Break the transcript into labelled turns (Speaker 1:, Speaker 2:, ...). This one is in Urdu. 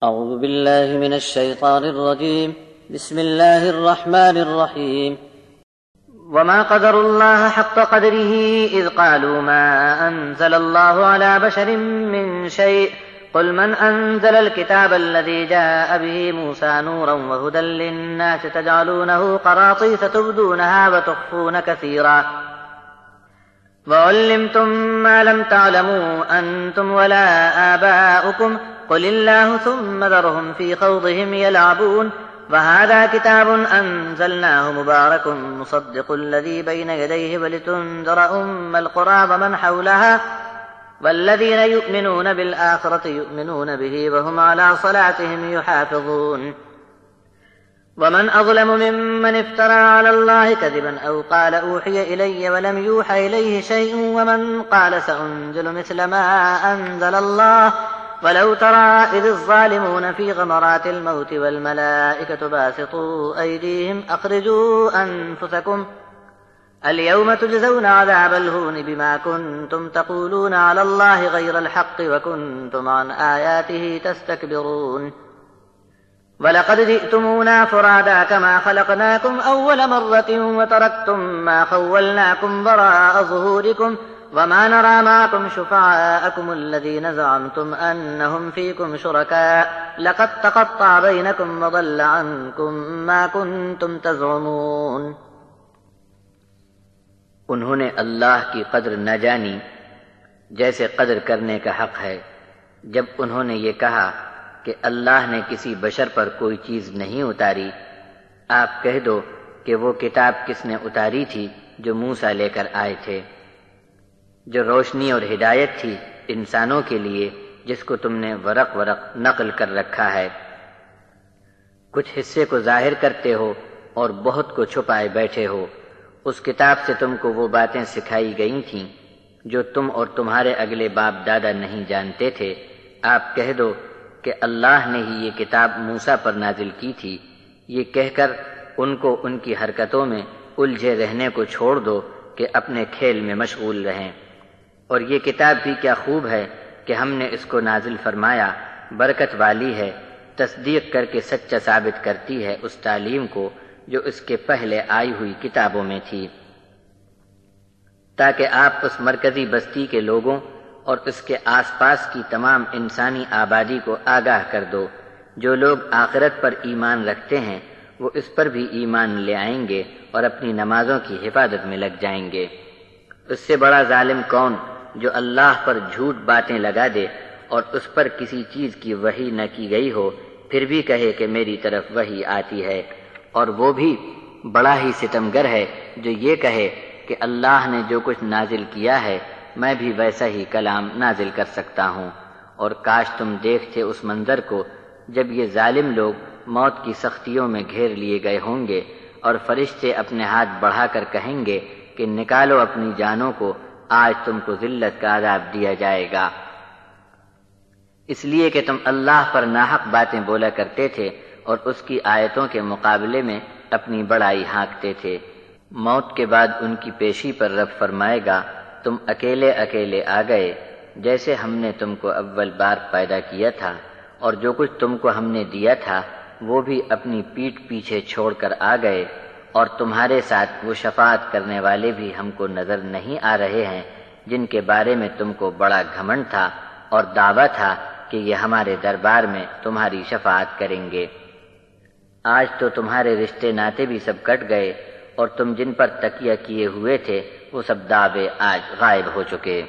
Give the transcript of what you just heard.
Speaker 1: أعوذ بالله من الشيطان الرجيم بسم الله الرحمن الرحيم وما قدر الله حق قدره إذ قالوا ما أنزل الله على بشر من شيء قل من أنزل الكتاب الذي جاء به موسى نورا وهدى للناس تجعلونه قراطيس تبدونها وتخفون كثيرا وعلمتم ما لم تعلموا أنتم ولا آباؤكم قل الله ثم ذرهم في خوضهم يلعبون وهذا كتاب أنزلناه مبارك مصدق الذي بين يديه ولتنذر أم القرى ومن حولها والذين يؤمنون بالآخرة يؤمنون به وهم على صلاتهم يحافظون ومن أظلم ممن افترى على الله كذبا أو قال أوحي إلي ولم يوحى إليه شيء ومن قال سأنزل مثل ما أنزل الله ولو ترى إذ الظالمون في غمرات الموت والملائكة باسطوا أيديهم أخرجوا أنفسكم اليوم تجزون عذاب الهون بما كنتم تقولون على الله غير الحق وكنتم عن آياته تستكبرون ولقد جئتمونا فرادا كما خلقناكم أول مرة وتركتم ما خولناكم وراء ظهوركم وما نرى معكم شفعاءكم الذين زعمتم أنهم فيكم شركاء لقد تقطع بينكم وضل عنكم ما كنتم تزعمون.
Speaker 2: انہوں نے اللہ کی قدر نہ جانی جیسے قدر کرنے کا حق ہے. جب انہوں نے یہ کہا کہ اللہ نے کسی بشر پر کوئی چیز نہیں اتاری، آپ کہہ دو کہ وہ کتاب کس نے اتاری تھی جو موسیٰ لے کر آئے تھے، جو روشنی اور ہدایت تھی انسانوں کے لیے، جس کو تم نے ورق ورق نقل کر رکھا ہے. کچھ حصے کو ظاہر کرتے ہو اور بہت کو چھپائے بیٹھے ہو. اس کتاب سے تم کو وہ باتیں سکھائی گئی تھیں جو تم اور تمہارے اگلے باپ دادا نہیں جانتے تھے. آپ کہہ دو کہ اللہ نے ہی یہ کتاب موسیٰ پر نازل کی تھی. یہ کہہ کر ان کو ان کی حرکتوں میں الجھے رہنے کو چھوڑ دو کہ اپنے کھیل میں مشغول رہیں. اور یہ کتاب بھی کیا خوب ہے کہ ہم نے اس کو نازل فرمایا، برکت والی ہے، تصدیق کر کے سچا ثابت کرتی ہے اس تعلیم کو جو اس کے پہلے آئی ہوئی کتابوں میں تھی، تاکہ آپ اس مرکزی بستی کے لوگوں اور اس کے آس پاس کی تمام انسانی آبادی کو آگاہ کر دو. جو لوگ آخرت پر ایمان رکھتے ہیں وہ اس پر بھی ایمان لے آئیں گے اور اپنی نمازوں کی حفاظت میں لگ جائیں گے. اس سے بڑا ظالم کون جو اللہ پر جھوٹ باتیں لگا دے اور اس پر کسی چیز کی وحی نہ کی گئی ہو پھر بھی کہے کہ میری طرف وحی آتی ہے. اور وہ بھی بڑا ہی ستمگر ہے جو یہ کہے کہ اللہ نے جو کچھ نازل کیا ہے میں بھی ویسا ہی کلام نازل کر سکتا ہوں. اور کاش تم دیکھتے اس منظر کو جب یہ ظالم لوگ موت کی سختیوں میں گھیر لیے گئے ہوں گے اور فرشتے اپنے ہاتھ بڑھا کر کہیں گے کہ نکالو اپنی جانوں کو، آج تم کو ذلت کا عذاب دیا جائے گا، اس لیے کہ تم اللہ پر ناحق باتیں بولا کرتے تھے اور اس کی آیتوں کے مقابلے میں اپنی بڑائی ہانکتے تھے. موت کے بعد ان کی پیشی پر رب فرمائے گا تم اکیلے اکیلے آ گئے جیسے ہم نے تم کو اول بار پیدا کیا تھا، اور جو کچھ تم کو ہم نے دیا تھا وہ بھی اپنی پیٹھ پیچھے چھوڑ کر آ گئے، اور تمہارے ساتھ وہ شفاعت کرنے والے بھی ہم کو نظر نہیں آ رہے ہیں جن کے بارے میں تم کو بڑا گھمنڈ تھا اور دعویٰ تھا کہ یہ ہمارے دربار میں تمہاری شفاعت کریں گے. آج تو تمہارے رشتے ناتے بھی سب کٹ گئے اور تم جن پر تکیہ کیے ہوئے تھے وہ سب دعوے آج غائب ہو چکے.